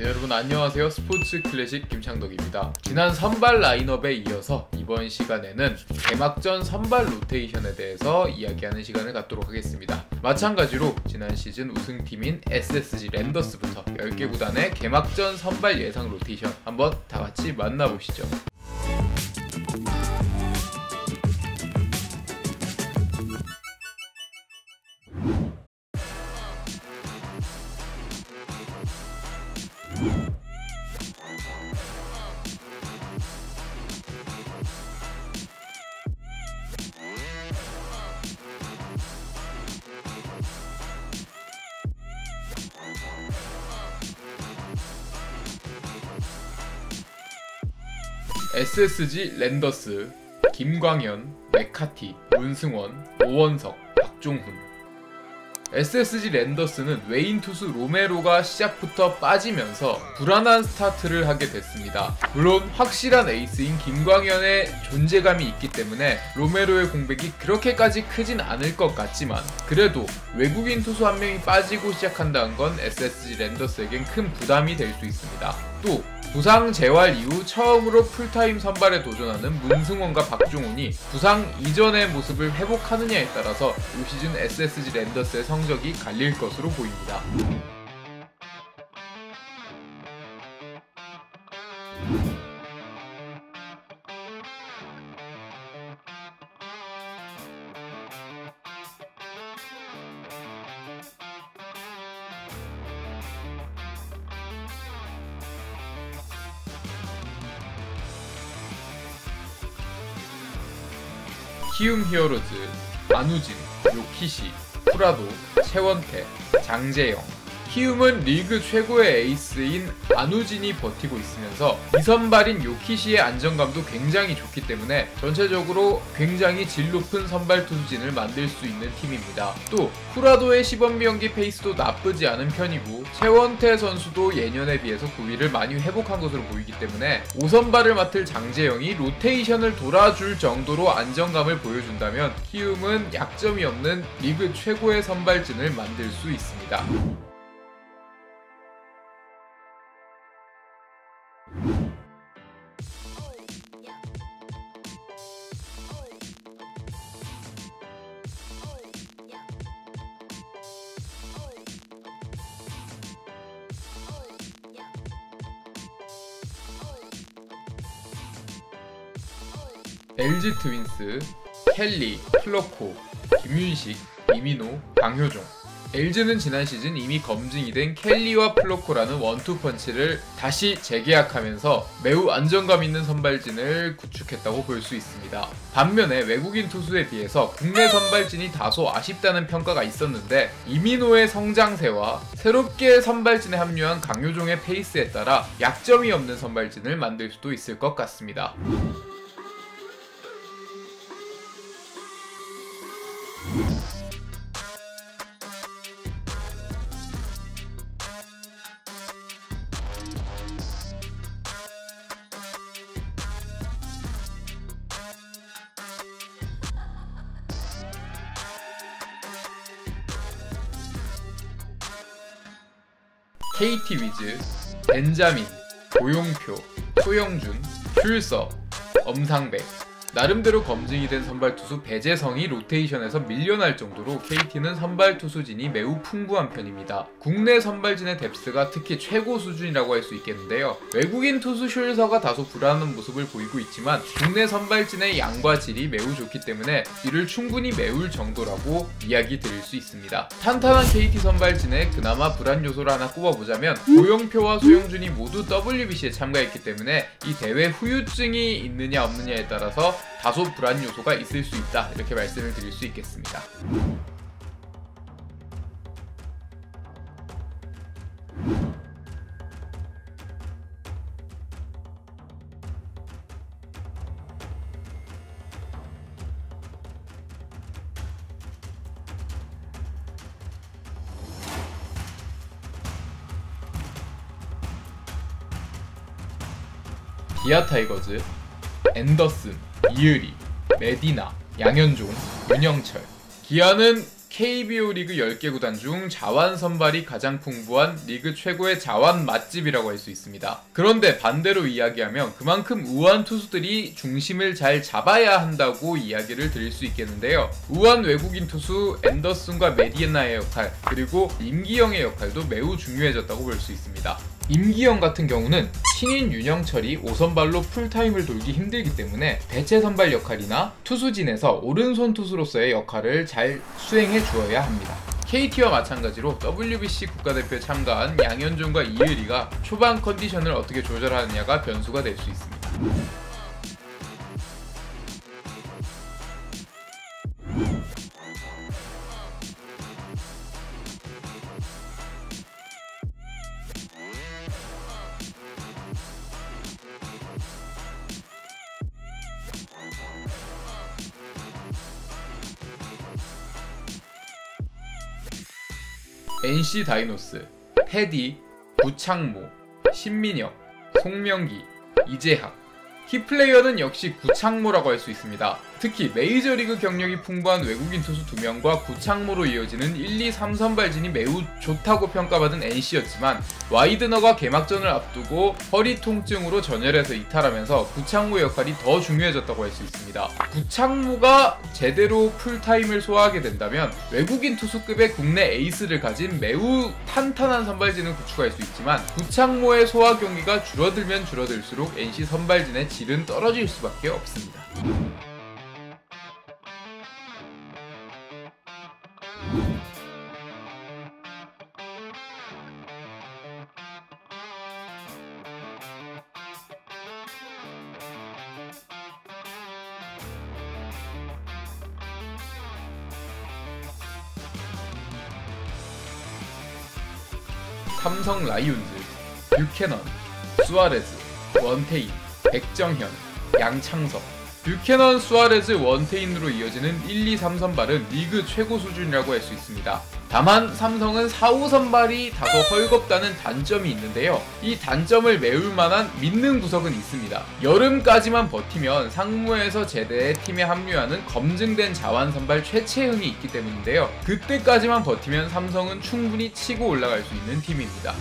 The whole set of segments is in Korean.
네, 여러분 안녕하세요. 스포츠 클래식 김창덕입니다. 지난 선발 라인업에 이어서 이번 시간에는 개막전 선발 로테이션에 대해서 이야기하는 시간을 갖도록 하겠습니다. 마찬가지로 지난 시즌 우승팀인 SSG 랜더스부터 10개 구단의 개막전 선발 예상 로테이션 한번 다 같이 만나보시죠. SSG 랜더스, 김광현, 메카티, 문승원, 오원석, 박종훈. SSG 랜더스는 외인 투수 로메로가 시작부터 빠지면서 불안한 스타트를 하게 됐습니다. 물론 확실한 에이스인 김광현의 존재감이 있기 때문에 로메로의 공백이 그렇게까지 크진 않을 것 같지만 그래도 외국인 투수 한 명이 빠지고 시작한다는 건 SSG 랜더스에겐 큰 부담이 될 수 있습니다. 또 부상 재활 이후 처음으로 풀타임 선발에 도전하는 문승원과 박종훈이 부상 이전의 모습을 회복하느냐에 따라서 올 시즌 SSG 랜더스의 성적이 갈릴 것으로 보입니다. 키움 히어로즈, 안우진, 요키시, 쿠라도, 최원태, 장재영. 키움은 리그 최고의 에이스인 안우진이 버티고 있으면서 이선발인 요키시의 안정감도 굉장히 좋기 때문에 전체적으로 굉장히 질 높은 선발 투수진을 만들 수 있는 팀입니다. 또 쿠라도의 시범 경기 페이스도 나쁘지 않은 편이고 최원태 선수도 예년에 비해서 구위를 많이 회복한 것으로 보이기 때문에 5선발을 맡을 장재영이 로테이션을 돌아줄 정도로 안정감을 보여준다면 키움은 약점이 없는 리그 최고의 선발진을 만들 수 있습니다. LG 트윈스, 켈리, 플러코, 김윤식, 이민호, 강효종. LG는 지난 시즌 이미 검증이 된 켈리와 플로코라는 원투펀치를 다시 재계약하면서 매우 안정감 있는 선발진을 구축했다고 볼 수 있습니다. 반면에 외국인 투수에 비해서 국내 선발진이 다소 아쉽다는 평가가 있었는데 이민호의 성장세와 새롭게 선발진에 합류한 강효종의 페이스에 따라 약점이 없는 선발진을 만들 수도 있을 것 같습니다. KT 위즈, 벤자민, 고용표, 소영준, 슐서, 엄상백. 나름대로 검증이 된 선발투수 배재성이 로테이션에서 밀려날 정도로 KT는 선발투수진이 매우 풍부한 편입니다. 국내 선발진의 뎁스가 특히 최고 수준이라고 할 수 있겠는데요. 외국인 투수 슐서가 다소 불안한 모습을 보이고 있지만 국내 선발진의 양과 질이 매우 좋기 때문에 이를 충분히 메울 정도라고 이야기 드릴 수 있습니다. 탄탄한 KT 선발진에 그나마 불안 요소를 하나 꼽아보자면 고용표와 소영준이 모두 WBC에 참가했기 때문에 이 대회 후유증이 있느냐 없느냐에 따라서 다소 불안 요소가 있을 수 있다, 이렇게 말씀을 드릴 수 있겠습니다. 기아 타이거즈, 앤더슨, 이의리, 메디나, 양현종, 윤영철. 기아는 KBO 리그 10개 구단 중 자완 선발이 가장 풍부한 리그 최고의 자완 맛집이라고 할 수 있습니다. 그런데 반대로 이야기하면 그만큼 우한 투수들이 중심을 잘 잡아야 한다고 이야기를 드릴 수 있겠는데요. 우한 외국인 투수 앤더슨과 메디에나의 역할, 그리고 임기영의 역할도 매우 중요해졌다고 볼 수 있습니다. 임기영 같은 경우는 신인 윤영철이 5선발로 풀타임을 돌기 힘들기 때문에 대체 선발 역할이나 투수진에서 오른손 투수로서의 역할을 잘 수행해 주어야 합니다. KT와 마찬가지로 WBC 국가대표에 참가한 양현종과 이의리가 초반 컨디션을 어떻게 조절하느냐가 변수가 될 수 있습니다. NC 다이노스, 테디, 구창모, 신민혁, 송명기, 이재학. 키플레이어는 역시 구창모라고 할 수 있습니다. 특히 메이저리그 경력이 풍부한 외국인 투수 2명과 구창모로 이어지는 1, 2, 3선발진이 매우 좋다고 평가받은 NC였지만 와이드너가 개막전을 앞두고 허리 통증으로 전열에서 이탈하면서 구창모의 역할이 더 중요해졌다고 할 수 있습니다. 구창모가 제대로 풀타임을 소화하게 된다면 외국인 투수급의 국내 에이스를 가진 매우 탄탄한 선발진을 구축할 수 있지만 구창모의 소화 경기가 줄어들면 줄어들수록 NC 선발진의 질은 떨어질 수밖에 없습니다. 삼성 라이온즈, 뷰캐넌, 수아레즈, 원태인, 백정현, 양창석. 뷰캐넌, 수아레즈, 원태인으로 이어지는 1, 2, 3선발은 리그 최고 수준이라고 할 수 있습니다. 다만 삼성은 4, 5선발이 다소 헐겁다는 단점이 있는데요. 이 단점을 메울 만한 믿는 구석은 있습니다. 여름까지만 버티면 상무에서 제대해 팀에 합류하는 검증된 자완 선발 최채흥이 있기 때문인데요. 그때까지만 버티면 삼성은 충분히 치고 올라갈 수 있는 팀입니다.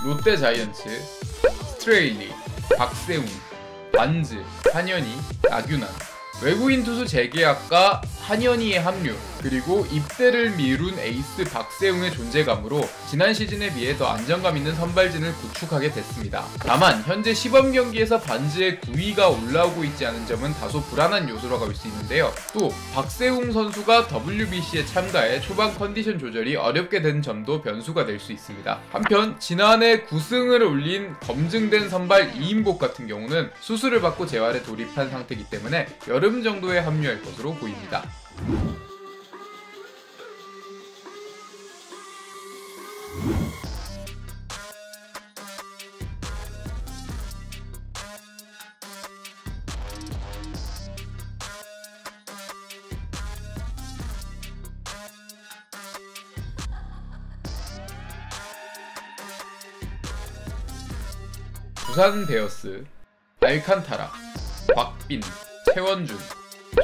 롯데 자이언츠, 스트레일리, 박세웅, 반즈, 한현희, 나균환. 외국인 투수 재계약과 한현희의 합류, 그리고 입대를 미룬 에이스 박세웅의 존재감으로 지난 시즌에 비해 더 안정감 있는 선발진을 구축하게 됐습니다. 다만 현재 시범 경기에서 반즈의 9위가 올라오고 있지 않은 점은 다소 불안한 요소라고 할 수 있는데요. 또 박세웅 선수가 WBC에 참가해 초반 컨디션 조절이 어렵게 된 점도 변수가 될 수 있습니다. 한편 지난해 9승을 올린 검증된 선발 이인복 같은 경우는 수술을 받고 재활에 돌입한 상태이기 때문에 여름 정도에 합류할 것으로 보입니다. 두산 베어스, 알칸타라, 곽빈, 최원준,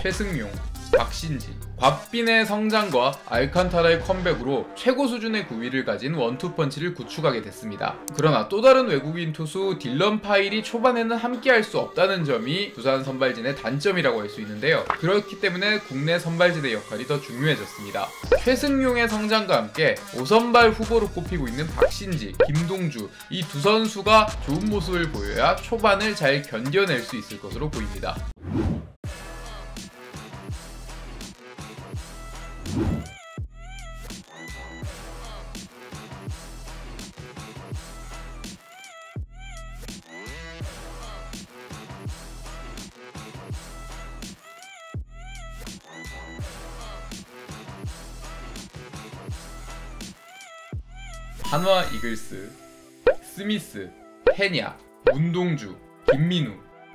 최승용, 박신지. 곽빈의 성장과 알칸타라의 컴백으로 최고 수준의 구위를 가진 원투펀치를 구축하게 됐습니다. 그러나 또 다른 외국인 투수 딜런 파일이 초반에는 함께할 수 없다는 점이 두산 선발진의 단점이라고 할 수 있는데요. 그렇기 때문에 국내 선발진의 역할이 더 중요해졌습니다. 최승용의 성장과 함께 5선발 후보로 꼽히고 있는 박신지, 김동주, 이 두 선수가 좋은 모습을 보여야 초반을 잘 견뎌낼 수 있을 것으로 보입니다. 한화 이글스, 스미스, 페냐, 문동주, 김민우,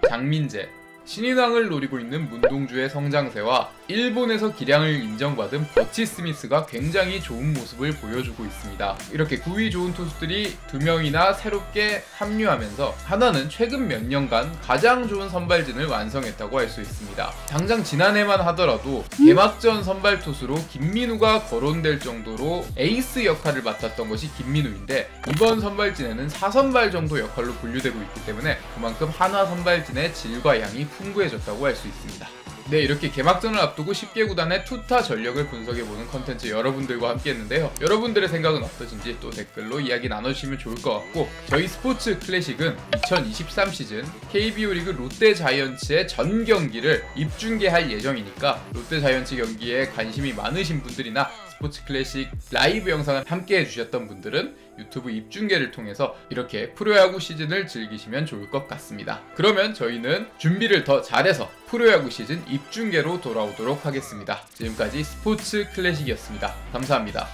장민재, 신인왕을 노리고 있는 문동주의 성장세와 일본에서 기량을 인정받은 버치 스미스가 굉장히 좋은 모습을 보여주고 있습니다. 이렇게 구위 좋은 투수들이 2명이나 새롭게 합류하면서 하나는 최근 몇 년간 가장 좋은 선발진을 완성했다고 할 수 있습니다. 당장 지난해만 하더라도 개막전 선발 투수로 김민우가 거론될 정도로 에이스 역할을 맡았던 것이 김민우인데, 이번 선발진에는 4선발 정도 역할로 분류되고 있기 때문에 그만큼 한화 선발진의 질과 양이 풍부해졌다고 할 수 있습니다. 네, 이렇게 개막전을 앞두고 10개 구단의 투타 전력을 분석해보는 컨텐츠 여러분들과 함께 했는데요. 여러분들의 생각은 어떠신지 또 댓글로 이야기 나눠주시면 좋을 것 같고, 저희 스포츠 클래식은 2023 시즌 KBO 리그 롯데 자이언츠의 전 경기를 입중계할 예정이니까 롯데 자이언츠 경기에 관심이 많으신 분들이나 스포츠 클래식 라이브 영상을 함께 해주셨던 분들은 유튜브 입중계를 통해서 이렇게 프로야구 시즌을 즐기시면 좋을 것 같습니다. 그러면 저희는 준비를 더 잘해서 프로야구 시즌 입중계로 돌아오도록 하겠습니다. 지금까지 스포츠 클래식이었습니다. 감사합니다.